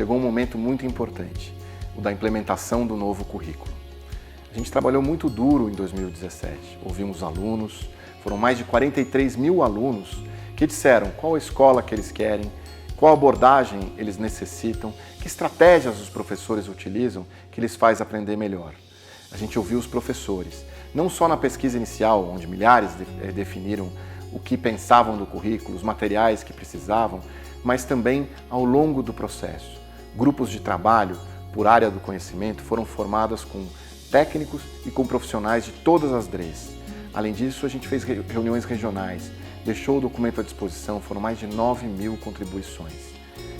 chegou um momento muito importante, o da implementação do novo currículo. A gente trabalhou muito duro em 2017, ouvimos alunos, foram mais de 43 mil alunos que disseram qual a escola que eles querem, qual abordagem eles necessitam, que estratégias os professores utilizam que lhes faz aprender melhor. A gente ouviu os professores, não só na pesquisa inicial, onde milhares definiram o que pensavam do currículo, os materiais que precisavam, mas também ao longo do processo. Grupos de trabalho por área do conhecimento foram formadas com técnicos e com profissionais de todas as DREs. Além disso, a gente fez reuniões regionais, deixou o documento à disposição, foram mais de 9 mil contribuições.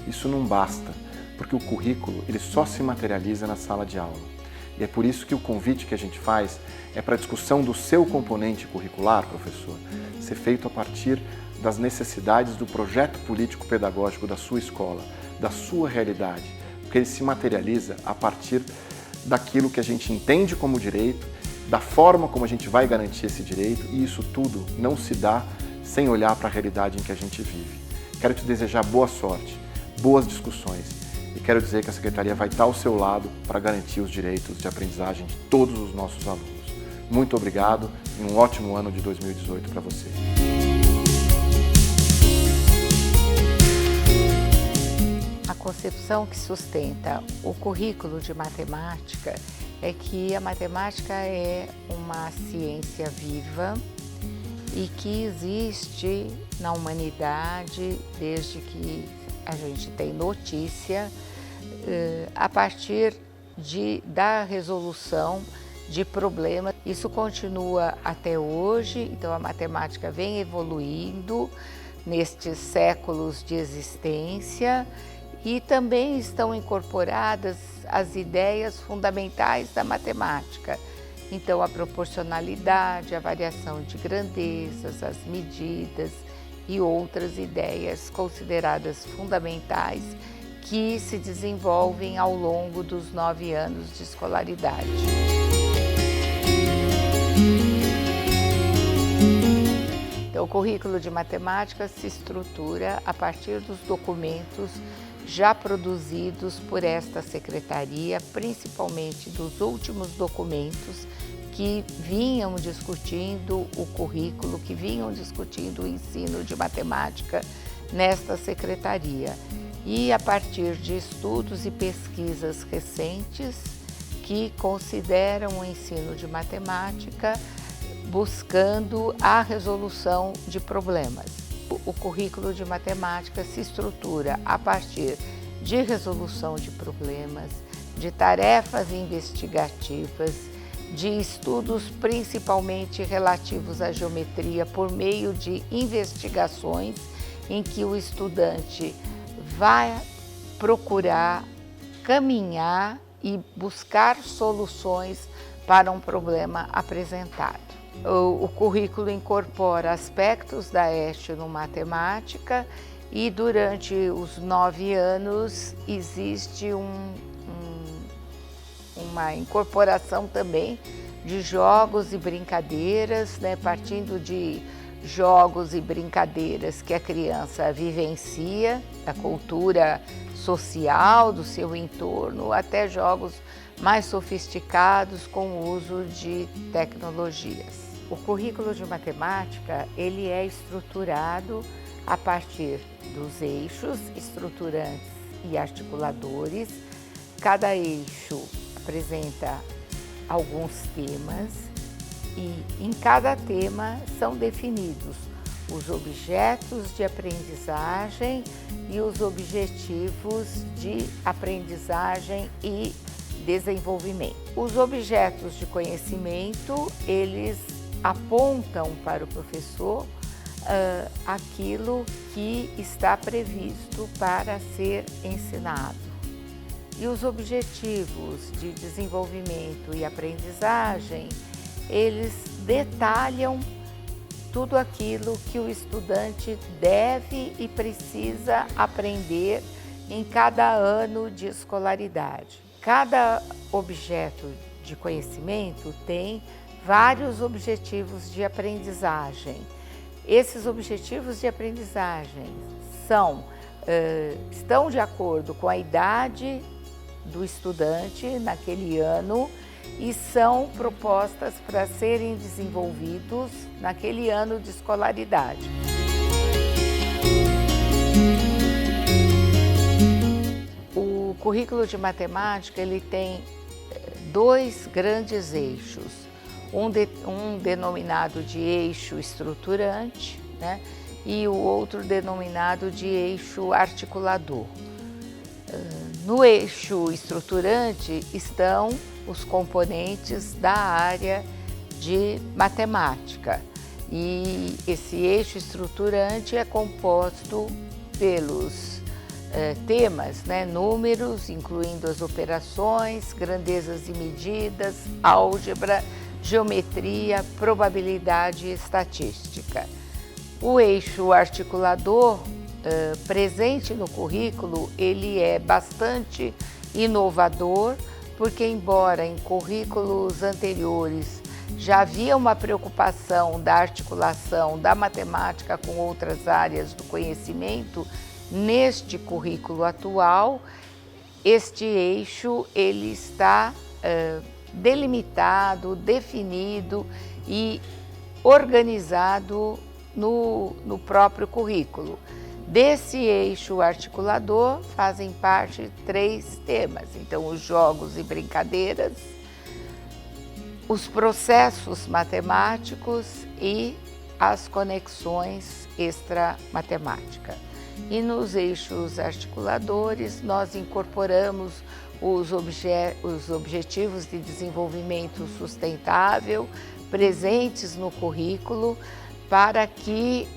Isso não basta, porque o currículo ele só se materializa na sala de aula. E é por isso que o convite que a gente faz é para a discussão do seu componente curricular, professor, ser feito a partir das necessidades do projeto político-pedagógico da sua escola, da sua realidade, porque ele se materializa a partir daquilo que a gente entende como direito, da forma como a gente vai garantir esse direito, e isso tudo não se dá sem olhar para a realidade em que a gente vive. Quero te desejar boa sorte, boas discussões, e quero dizer que a Secretaria vai estar ao seu lado para garantir os direitos de aprendizagem de todos os nossos alunos. Muito obrigado e um ótimo ano de 2018 para você. A concepção que sustenta o currículo de matemática é que a matemática é uma ciência viva e que existe na humanidade desde que a gente tem notícia, a partir da resolução de problemas. Isso continua até hoje, então a matemática vem evoluindo nestes séculos de existência e também estão incorporadas as ideias fundamentais da matemática. Então a proporcionalidade, a variação de grandezas, as medidas e outras ideias consideradas fundamentais que se desenvolvem ao longo dos 9 anos de escolaridade. Então, o currículo de matemática se estrutura a partir dos documentos já produzidos por esta secretaria, principalmente dos últimos documentos que vinham discutindo o currículo, que vinham discutindo o ensino de matemática nesta secretaria. E a partir de estudos e pesquisas recentes que consideram o ensino de matemática buscando a resolução de problemas. O currículo de matemática se estrutura a partir de resolução de problemas, de tarefas investigativas, de estudos principalmente relativos à geometria por meio de investigações em que o estudante vai procurar caminhar e buscar soluções para um problema apresentado. O currículo incorpora aspectos da etnomatemática e durante os 9 anos existe uma incorporação também de jogos e brincadeiras, né, partindo de jogos e brincadeiras que a criança vivencia, da cultura social, do seu entorno, até jogos mais sofisticados com o uso de tecnologias. O currículo de matemática, ele é estruturado a partir dos eixos estruturantes e articuladores. Cada eixo apresenta alguns temas e em cada tema são definidos os objetos de aprendizagem e os objetivos de aprendizagem e desenvolvimento. Os objetos de conhecimento, eles apontam para o professor aquilo que está previsto para ser ensinado. E os objetivos de desenvolvimento e aprendizagem, eles detalham tudo aquilo que o estudante deve e precisa aprender em cada ano de escolaridade. Cada objeto de conhecimento tem vários objetivos de aprendizagem. Esses objetivos de aprendizagem são estão de acordo com a idade do estudante naquele ano e são propostas para serem desenvolvidos naquele ano de escolaridade. O currículo de matemática ele tem dois grandes eixos, um denominado de eixo estruturante, né, e o outro denominado de eixo articulador. No eixo estruturante estão os componentes da área de matemática e esse eixo estruturante é composto pelos temas, né, números, incluindo as operações, grandezas e medidas, álgebra, geometria, probabilidade e estatística. O eixo articulador presente no currículo, ele é bastante inovador, porque embora em currículos anteriores já havia uma preocupação da articulação da matemática com outras áreas do conhecimento, neste currículo atual, este eixo ele está delimitado, definido e organizado no próprio currículo. Desse eixo articulador fazem parte 3 temas, então os jogos e brincadeiras, os processos matemáticos e as conexões extra-matemática. E nos eixos articuladores nós incorporamos os objetivos de desenvolvimento sustentável presentes no currículo para que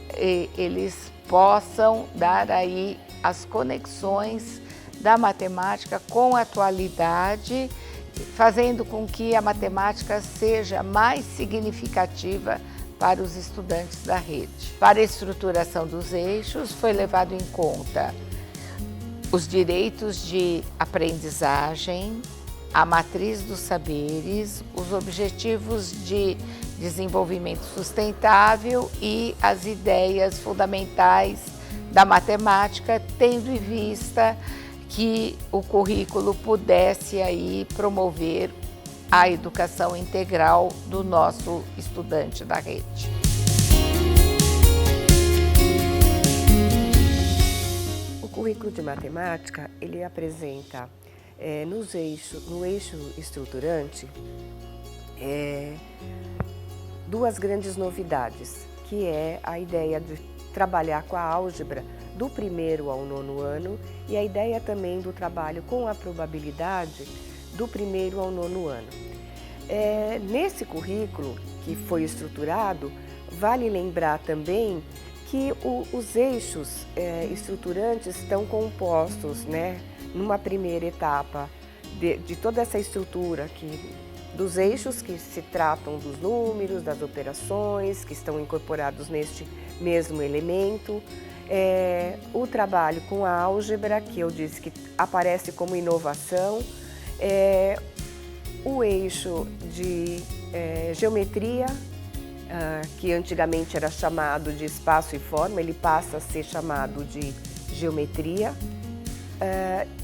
eles possam dar aí as conexões da matemática com a atualidade, fazendo com que a matemática seja mais significativa para os estudantes da rede. Para a estruturação dos eixos, foi levado em conta os direitos de aprendizagem, a matriz dos saberes, os objetivos de desenvolvimento sustentável e as ideias fundamentais da matemática, tendo em vista que o currículo pudesse aí promover a educação integral do nosso estudante da rede. O currículo de matemática, ele apresenta no eixo estruturante duas grandes novidades, que é a ideia de trabalhar com a álgebra do 1º ao 9º ano e a ideia também do trabalho com a probabilidade do 1º ao 9º ano. Nesse currículo que foi estruturado, vale lembrar também que os eixos estruturantes estão compostos, né, numa primeira etapa de toda essa estrutura dos eixos que se tratam dos números, das operações, que estão incorporados neste mesmo elemento. O trabalho com a álgebra, que eu disse que aparece como inovação. O eixo de geometria, que antigamente era chamado de espaço e forma, ele passa a ser chamado de geometria.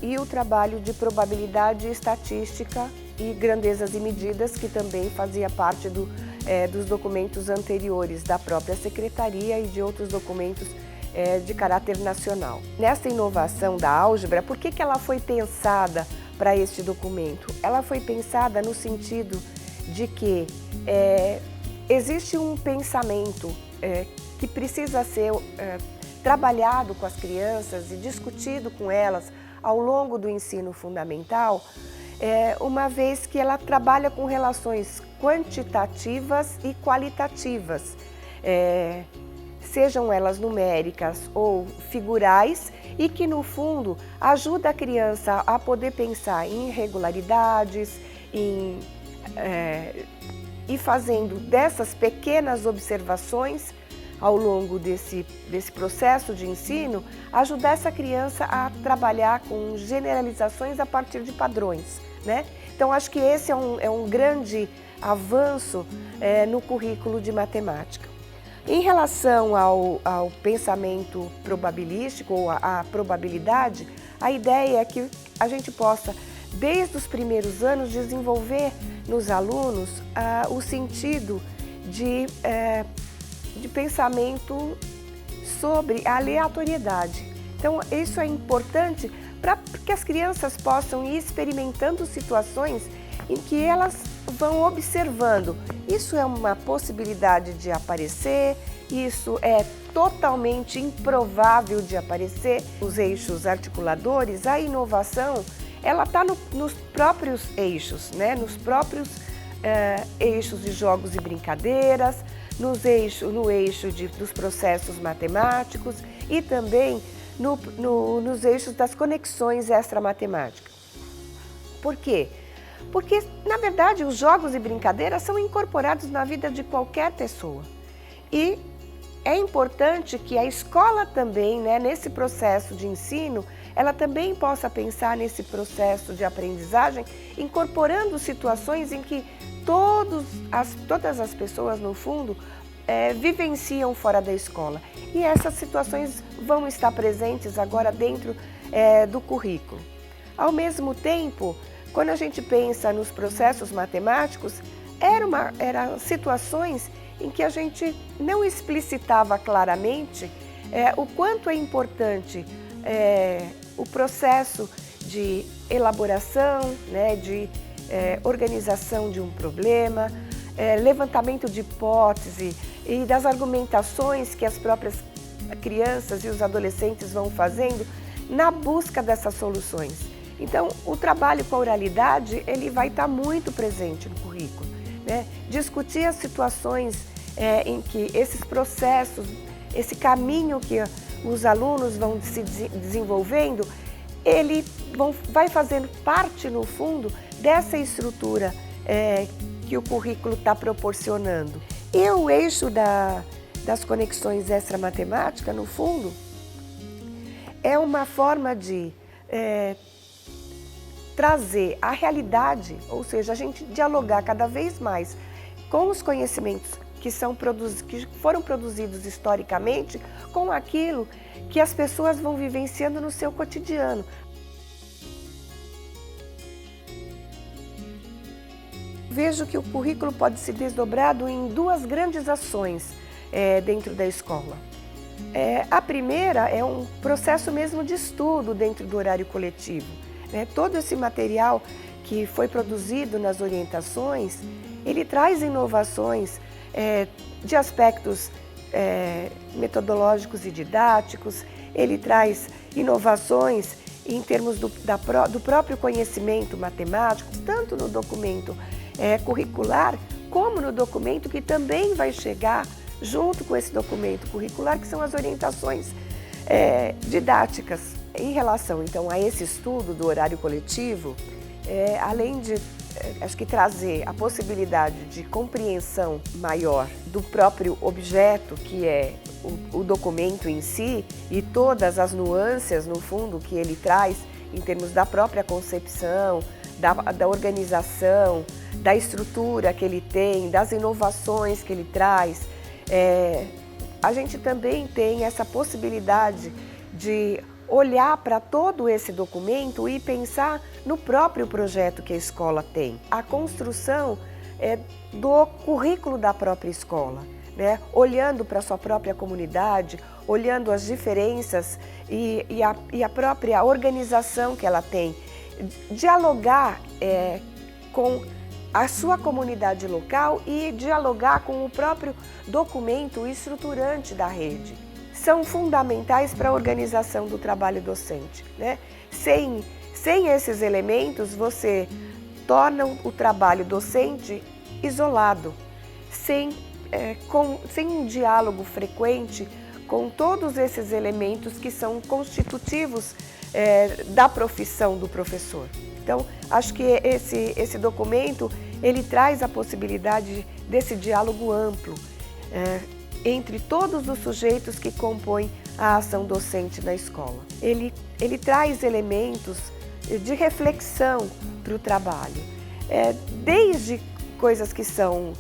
E o trabalho de probabilidade estatística e grandezas e medidas, que também fazia parte dos documentos anteriores da própria Secretaria e de outros documentos de caráter nacional. Nessa inovação da álgebra, por que ela foi pensada para este documento? Ela foi pensada no sentido de que existe um pensamento que precisa ser trabalhado com as crianças e discutido com elas ao longo do ensino fundamental, uma vez que ela trabalha com relações quantitativas e qualitativas, sejam elas numéricas ou figurais, e que no fundo ajuda a criança a poder pensar em irregularidades, e fazendo dessas pequenas observações ao longo desse processo de ensino, ajudar essa criança a trabalhar com generalizações a partir de padrões, né? Então, acho que esse é um grande avanço no currículo de matemática. Em relação ao pensamento probabilístico ou à probabilidade, a ideia é que a gente possa, desde os primeiros anos, desenvolver nos alunos o sentido de pensamento sobre a aleatoriedade. Então, isso é importante para que as crianças possam ir experimentando situações em que elas vão observando. Isso é uma possibilidade de aparecer, isso é totalmente improvável de aparecer. Os eixos articuladores, a inovação, ela está nos próprios eixos, né? Nos próprios eixos de jogos e brincadeiras, no eixo dos processos matemáticos e também nos eixos das conexões extramatemáticas. Por quê? Porque, na verdade, os jogos e brincadeiras são incorporados na vida de qualquer pessoa. E é importante que a escola também, né, nesse processo de ensino, ela também possa pensar nesse processo de aprendizagem, incorporando situações em que todas as pessoas, no fundo, vivenciam fora da escola. E essas situações vão estar presentes agora dentro do currículo. Ao mesmo tempo, quando a gente pensa nos processos matemáticos, eram situações em que a gente não explicitava claramente o quanto é importante o processo de elaboração, né, de organização de um problema, levantamento de hipótese e das argumentações que as próprias crianças e os adolescentes vão fazendo na busca dessas soluções. Então, o trabalho com a oralidade, ele vai estar muito presente no currículo, né? Discutir as situações em que esses processos, esse caminho que os alunos vão se desenvolvendo, ele vai fazendo parte, no fundo, dessa estrutura que o currículo está proporcionando. E o eixo das conexões extramatemáticas, no fundo, é uma forma de trazer a realidade, ou seja, a gente dialogar cada vez mais com os conhecimentos que foram produzidos historicamente, com aquilo que as pessoas vão vivenciando no seu cotidiano. Vejo que o currículo pode ser desdobrado em duas grandes ações dentro da escola. A primeira é um processo mesmo de estudo dentro do horário coletivo. Todo esse material que foi produzido nas orientações, ele traz inovações de aspectos metodológicos e didáticos, ele traz inovações em termos do próprio conhecimento matemático, tanto no documento curricular, como no documento que também vai chegar junto com esse documento curricular, que são as orientações didáticas. Em relação, então, a esse estudo do horário coletivo, além de, acho que trazer a possibilidade de compreensão maior do próprio objeto, que é o documento em si, e todas as nuances, no fundo, que ele traz em termos da própria concepção, da organização, da estrutura que ele tem, das inovações que ele traz, a gente também tem essa possibilidade de olhar para todo esse documento e pensar no próprio projeto que a escola tem. A construção do currículo da própria escola, né? Olhando para a sua própria comunidade, olhando as diferenças e a própria organização que ela tem. Dialogar com a sua comunidade local e dialogar com o próprio documento estruturante da rede. São fundamentais para a organização do trabalho docente, né? Sem esses elementos, você torna o trabalho docente isolado, sem um diálogo frequente com todos esses elementos que são constitutivos da profissão do professor. Então, acho que esse documento, ele traz a possibilidade desse diálogo amplo entre todos os sujeitos que compõem a ação docente na escola. Ele traz elementos de reflexão para o trabalho, desde coisas que são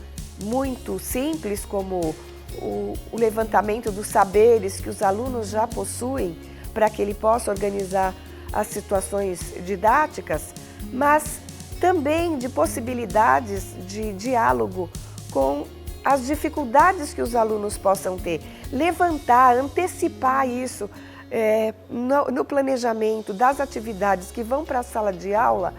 muito simples, como o levantamento dos saberes que os alunos já possuem para que ele possa organizar as situações didáticas, mas também de possibilidades de diálogo com as dificuldades que os alunos possam ter. Levantar, antecipar isso no planejamento das atividades que vão para a sala de aula,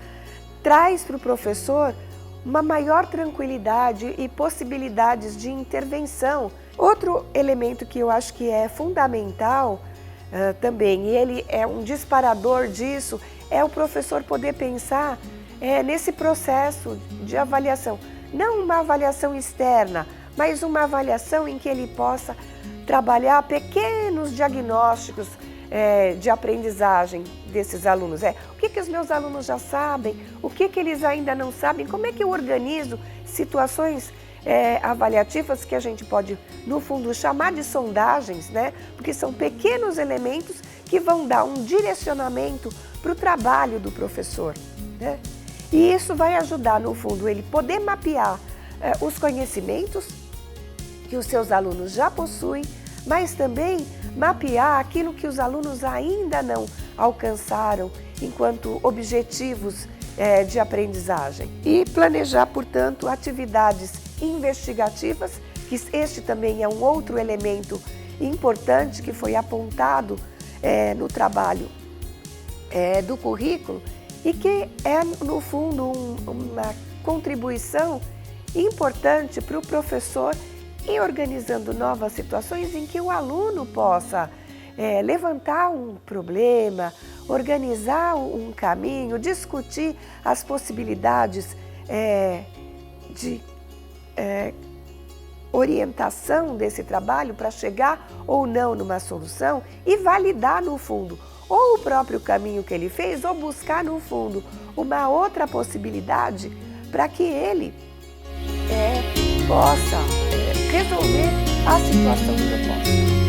traz para o professor uma maior tranquilidade e possibilidades de intervenção. Outro elemento que eu acho que é fundamental também, e ele é um disparador disso, é o professor poder pensar nesse processo de avaliação. Não uma avaliação externa, mas uma avaliação em que ele possa trabalhar pequenos diagnósticos de aprendizagem desses alunos. O que os meus alunos já sabem, o que eles ainda não sabem, como é que eu organizo situações avaliativas que a gente pode, no fundo, chamar de sondagens, né? Porque são pequenos elementos que vão dar um direcionamento para o trabalho do professor, né? E isso vai ajudar, no fundo, ele poder mapear os conhecimentos que os seus alunos já possuem, mas também mapear aquilo que os alunos ainda não alcançaram enquanto objetivos de aprendizagem. E planejar, portanto, atividades investigativas, que este também é um outro elemento importante que foi apontado no trabalho do currículo e que é, no fundo, uma contribuição importante para o professor ir organizando novas situações em que o aluno possa levantar um problema, organizar um caminho, discutir as possibilidades de orientação desse trabalho para chegar ou não numa solução e validar, no fundo, ou o próprio caminho que ele fez ou buscar, no fundo, uma outra possibilidade para que ele possa resolver a situação proposta.